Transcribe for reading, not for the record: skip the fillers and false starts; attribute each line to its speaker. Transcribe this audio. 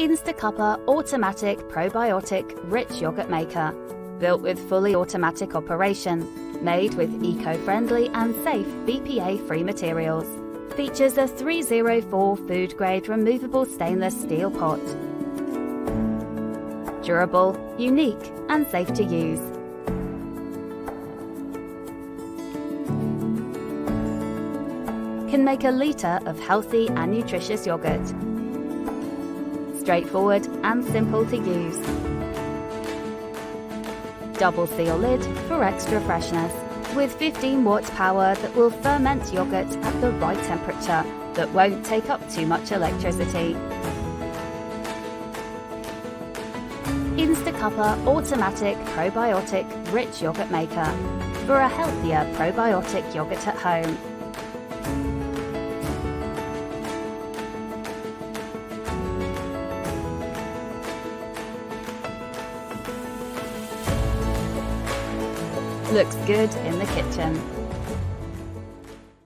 Speaker 1: InstaCuppa Automatic Probiotic Rich Yogurt Maker. Built with fully automatic operation. Made with eco-friendly and safe BPA-free materials. Features a 304 food-grade removable stainless steel pot. Durable, unique, and safe to use. Can make a litre of healthy and nutritious yogurt. Straightforward and simple to use. Double seal lid for extra freshness. With 15 watts power that will ferment yogurt at the right temperature that won't take up too much electricity. InstaCuppa Automatic Probiotic Rich Yogurt Maker. For a healthier probiotic yogurt at home. Looks good in the kitchen.